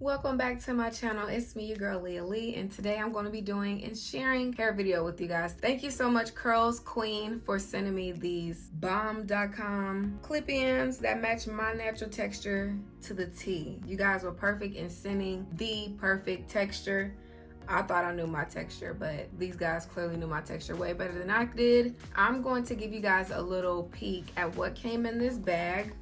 Welcome back to my channel. It's me, your girl LiaLeigh, and today I'm going to be doing and sharing hair video with you guys. Thank you so much, CURLSQUEEN, for sending me these bomb.com clip-ins that match my natural texture to the T. You guys were perfect in sending the perfect texture. I thought I knew my texture, but these guys clearly knew my texture way better than I did. I'm going to give you guys a little peek at what came in this bag,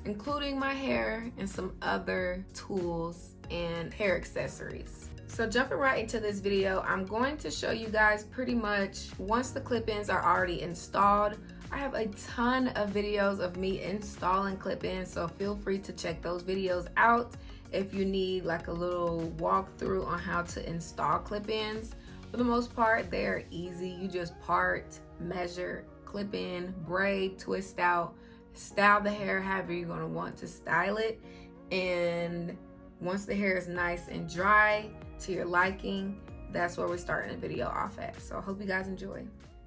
including my hair and some other tools and hair accessories. So jumping right into this video, I'm going to show you guys pretty much once the clip-ins are already installed. I have a ton of videos of me installing clip-ins, so feel free to check those videos out if you need like a little walkthrough on how to install clip-ins. For the most part, they're easy. You just part, measure, clip in, braid, twist out, style the hair however you're going to want to style it. And once the hair is nice and dry to your liking, that's where we're starting the video off at. So I hope you guys enjoy.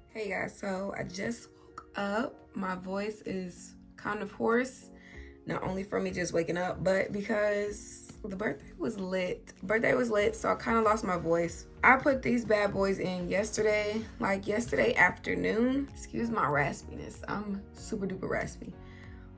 Hey guys, so I just woke up. My voice is kind of hoarse, not only from me just waking up, but because the birthday was lit, so I kind of lost my voice. I put these bad boys in yesterday, like yesterday afternoon. Excuse my raspiness, I'm super duper raspy.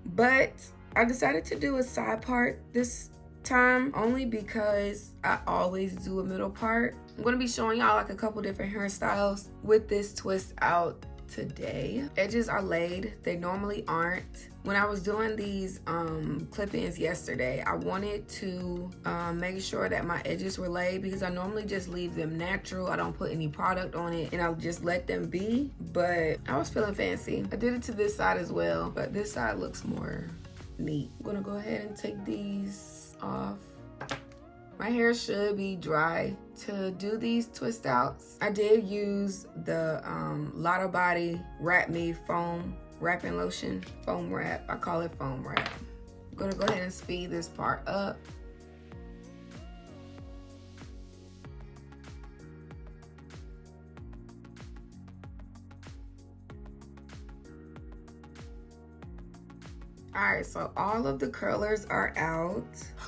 But I decided to do a side part this time only because I always do a middle part. I'm gonna be showing y'all like a couple different hairstyles with this twist out today. Edges are laid, they normally aren't. When I was doing these clip-ins yesterday, I wanted to make sure that my edges were laid because I normally just leave them natural. I don't put any product on it and I'll just let them be, but I was feeling fancy. I did it to this side as well, but this side looks more neat. I'm gonna go ahead and take these off. My hair should be dry to do these twist outs. I did use the Lotto Body Wrap Me foam wrapping lotion, foam wrap. I call it foam wrap. I'm gonna go ahead and speed this part up. All right, so all of the curlers are out.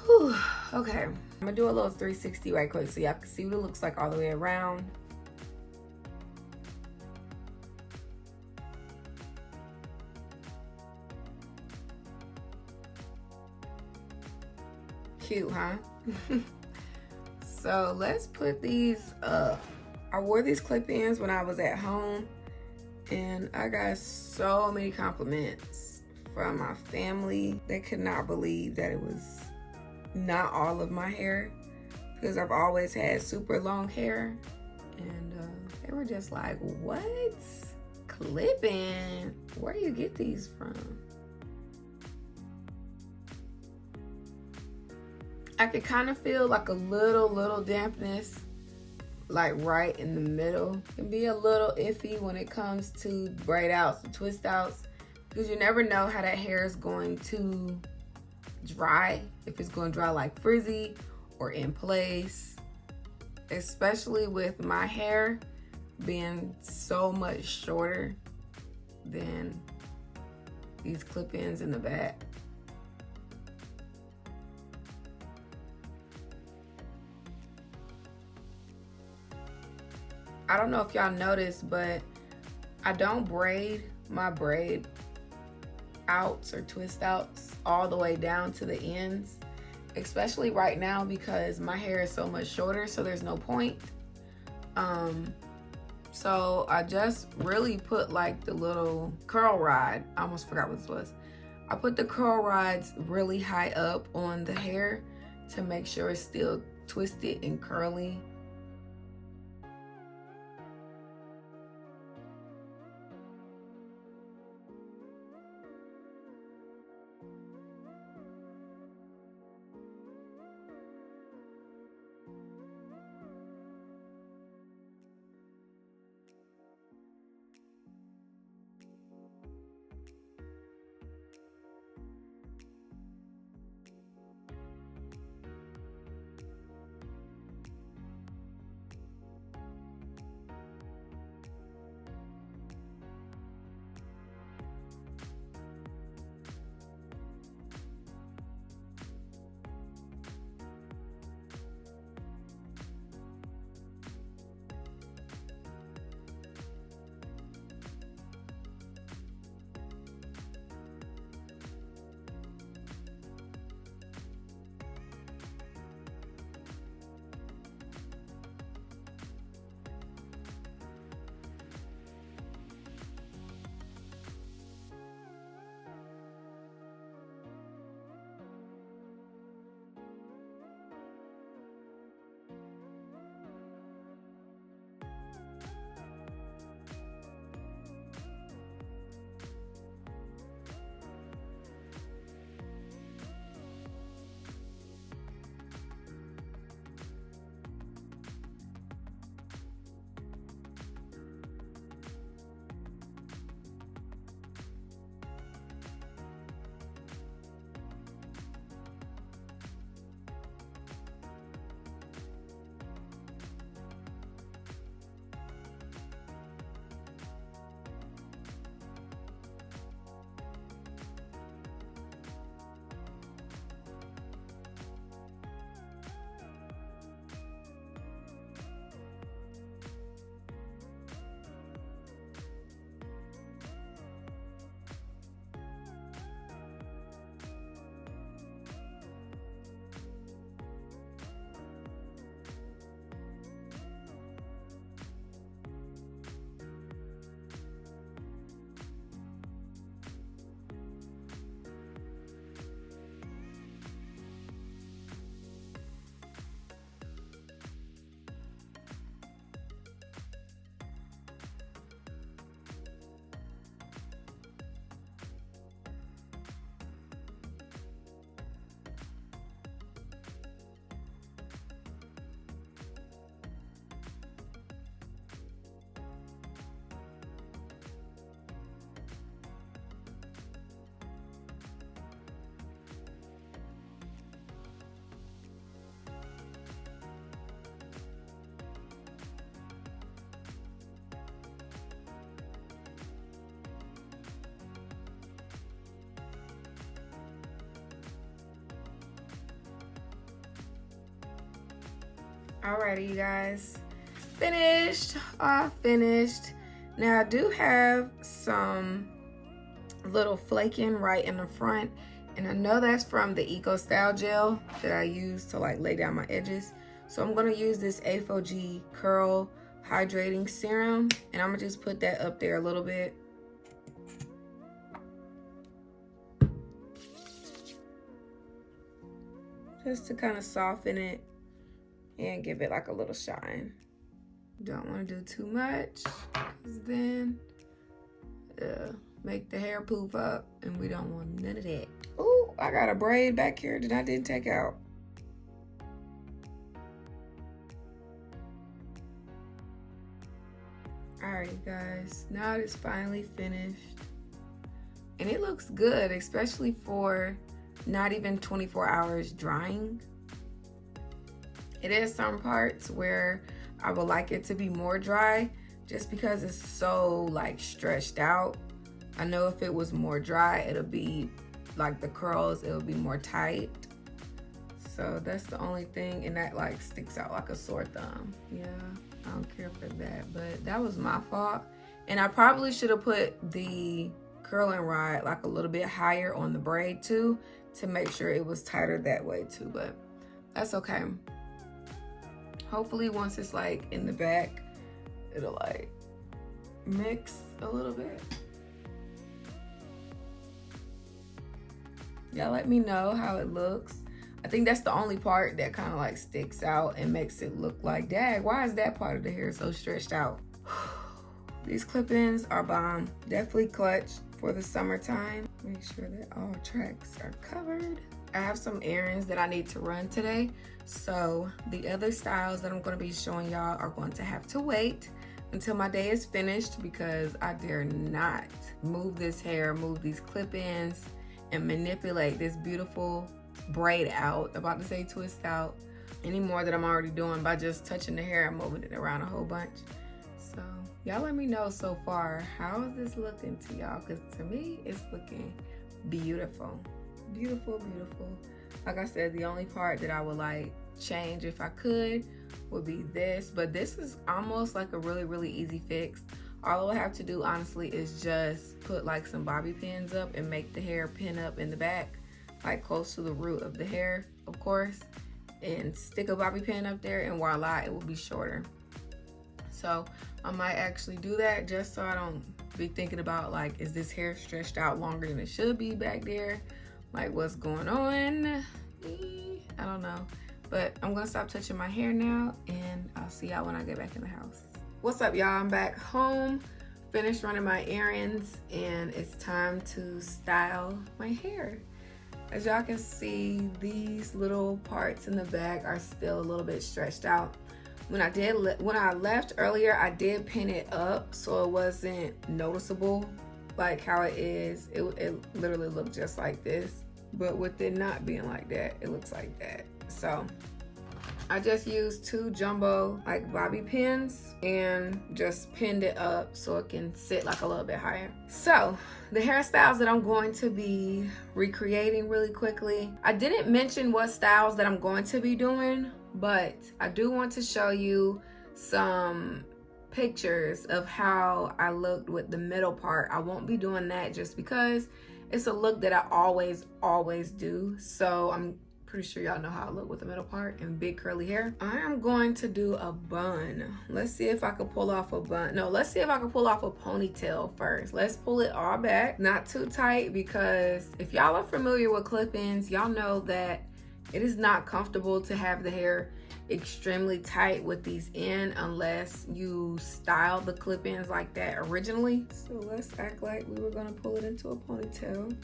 Whew, okay, I'm gonna do a little 360 right quick so y'all can see what it looks like all the way around. Cute, huh? So let's put these up. I wore these clip-ins when I was at home and I got so many compliments from my family. They could not believe that it was not all of my hair because I've always had super long hair, and they were just like, what? Clip-in? Where do you get these from? I could kind of feel like a little dampness, like right in the middle. It can be a little iffy when it comes to braid outs and twist outs because you never know how that hair is going to dry, if it's going to dry like frizzy or in place, especially with my hair being so much shorter than these clip-ins in the back. I don't know if y'all noticed, but I don't braid my braid outs or twist outs all the way down to the ends, especially right now because my hair is so much shorter, so there's no point. So I just really put like the little curl rod. I almost forgot what this was. I put the curl rods really high up on the hair to make sure it's still twisted and curly. Alrighty, you guys, finished. Finished. Now I do have some little flaking right in the front, and I know that's from the Eco Style gel that I use to like lay down my edges. So I'm gonna use this A4G Curl Hydrating Serum, and I'm gonna just put that up there a little bit. Just to kind of soften it and give it like a little shine. Don't want to do too much, because then make the hair poof up, and we don't want none of that. Ooh, I got a braid back here that I didn't take out. Alright guys, now it's finally finished. And it looks good, especially for not even 24 hours drying. It is some parts where I would like it to be more dry, just because it's so like stretched out. I know if it was more dry, it'll be like the curls, it'll be more tight. So that's the only thing, and that like sticks out like a sore thumb. Yeah, I don't care for that, but that was my fault. And I probably should have put the curling rod like a little bit higher on the braid too, to make sure it was tighter that way too, but that's okay. Hopefully once it's like in the back, it'll like mix a little bit. Y'all let me know how it looks. I think that's the only part that kind of like sticks out and makes it look like, dang, why is that part of the hair so stretched out? These clip-ins are bomb. Definitely clutch for the summertime. Make sure that all tracks are covered. I have some errands that I need to run today, so the other styles that I'm going to be showing y'all are going to have to wait until my day is finished, because I dare not move this hair, move these clip-ins, and manipulate this beautiful braid out, about to say twist out, any more that I'm already doing by just touching the hair and moving it around a whole bunch. So y'all let me know so far, how is this looking to y'all? Because to me, it's looking beautiful. Beautiful, beautiful. Like I said, the only part that I would like change if I could would be this, but this is almost like a really, really easy fix. All I would have to do honestly is just put like some bobby pins up and make the hair pin up in the back, like close to the root of the hair, of course, and stick a bobby pin up there, and voila, it will be shorter. So I might actually do that, just so I don't be thinking about like, is this hair stretched out longer than it should be back there? Like, what's going on? I don't know. But I'm gonna stop touching my hair now, and I'll see y'all when I get back in the house. What's up, y'all? I'm back home, finished running my errands, and it's time to style my hair. As y'all can see, these little parts in the back are still a little bit stretched out. When I left earlier, I did pin it up so it wasn't noticeable like how it is. It literally looked just like this, but with it not being like that, it looks like that. So I just used 2 jumbo like bobby pins and just pinned it up so it can sit like a little bit higher. So the hairstyles that I'm going to be recreating really quickly, I didn't mention what styles that I'm going to be doing, but I do want to show you some pictures of how I looked with the middle part. I won't be doing that just because it's a look that I always do. So I'm pretty sure y'all know how I look with the middle part and big curly hair. I am going to do a bun. Let's see if I can pull off a bun. No, let's see if I can pull off a ponytail first. Let's pull it all back, not too tight, because if y'all are familiar with clip-ins, y'all know that it is not comfortable to have the hair extremely tight with these in unless you style the clip-ins like that originally. So let's act like we were gonna pull it into a ponytail.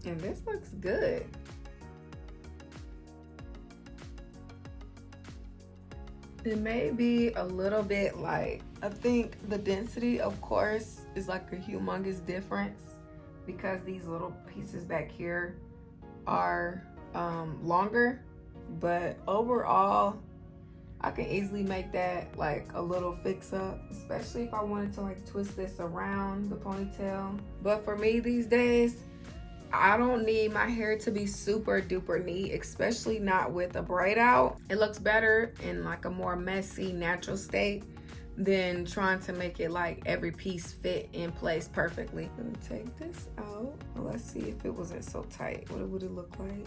And this looks good. It may be a little bit light. I think the density, of course, is like a humongous difference because these little pieces back here are longer, but overall I can easily make that like a little fix up, especially if I wanted to like twist this around the ponytail. But for me these days, I don't need my hair to be super duper neat, especially not with a braid out. It looks better in like a more messy, natural state than trying to make it like every piece fit in place perfectly. Let me take this out. Well, let's see if it wasn't so tight. What would it look like?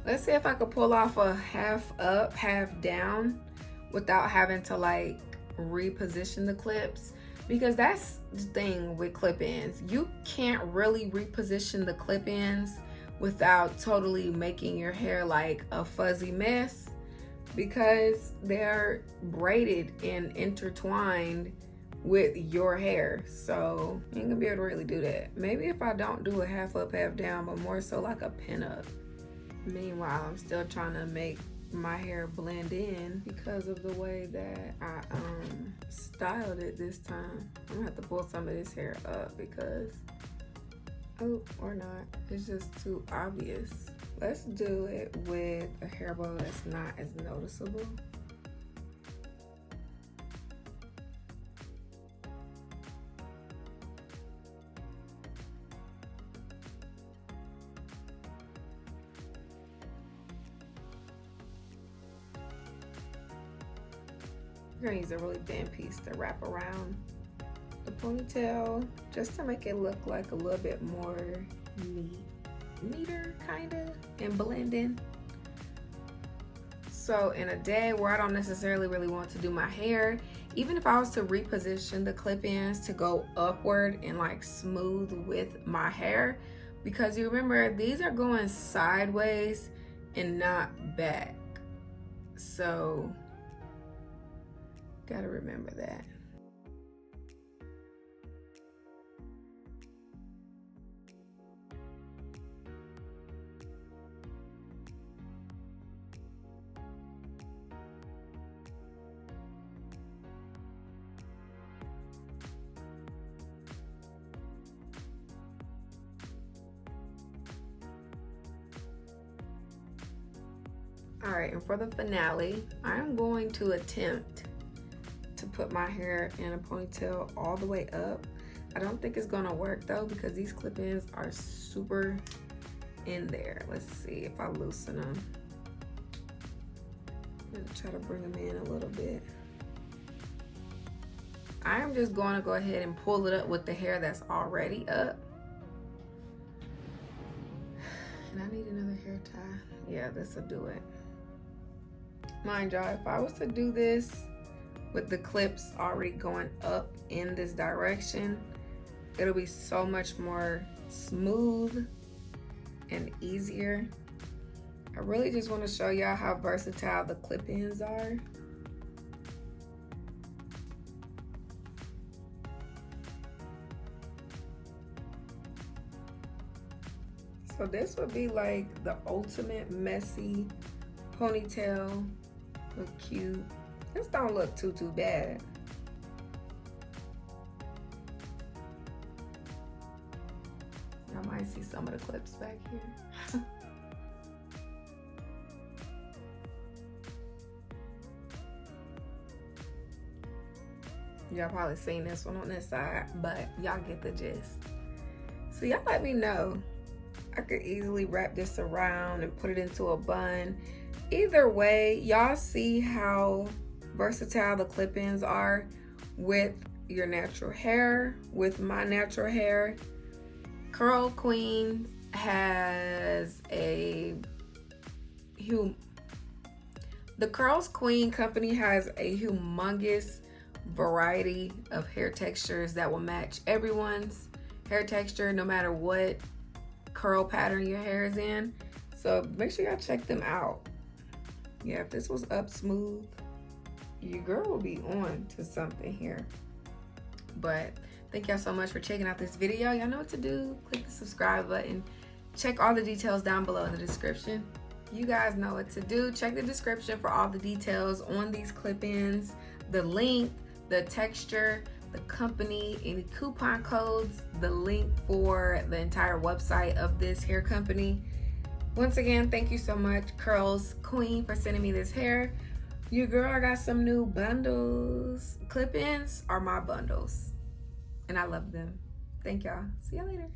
Let's see if I could pull off a half up, half down without having to like reposition the clips, because that's the thing with clip-ins. You can't really reposition the clip-ins without totally making your hair like a fuzzy mess, because they're braided and intertwined with your hair. So you ain't gonna be able to really do that. Maybe if I don't do a half up, half down, but more so like a pin up. Meanwhile, I'm still trying to make my hair blend in because of the way that I styled it this time. I'm gonna have to pull some of this hair up because, oh, or not, it's just too obvious. Let's do it with a hair bow that's not as noticeable. You're gonna use a really thin piece to wrap around the ponytail just to make it look like a little bit more neater kinda and blending. So in a day where I don't necessarily really want to do my hair, even if I was to reposition the clip-ins to go upward and like smooth with my hair, because you remember these are going sideways and not back. So gotta remember that. All right, and for the finale, I'm going to attempt to put my hair in a ponytail all the way up. I don't think it's gonna work though, because these clip-ins are super in there. Let's see if I loosen them. I'm gonna try to bring them in a little bit. I am just going to go ahead and pull it up with the hair that's already up. And I need another hair tie. Yeah, this will do it. Mind y'all, if I was to do this with the clips already going up in this direction, it'll be so much more smooth and easier. I really just want to show y'all how versatile the clip-ins are. So this would be like the ultimate messy ponytail. Look cute. This don't look too bad. I might see some of the clips back here. Y'all probably seen this one on this side, but y'all get the gist. So y'all let me know. I could easily wrap this around and put it into a bun. Either way, y'all see how versatile the clip-ins are with your natural hair, with my natural hair. CURLSQUEEN has the CURLSQUEEN company has a humongous variety of hair textures that will match everyone's hair texture no matter what curl pattern your hair is in. So make sure y'all check them out. Yeah, if this was up smooth, your girl will be on to something here. But thank y'all so much for checking out this video. Y'all know what to do. Click the subscribe button. Check all the details down below in the description. You guys know what to do. Check the description for all the details on these clip-ins, the link, the texture, the company, any coupon codes, the link for the entire website of this hair company. Once again, thank you so much, CURLSQUEEN, for sending me this hair. Your girl got some new bundles. Clip-ins are my bundles, and I love them. Thank y'all. See y'all later.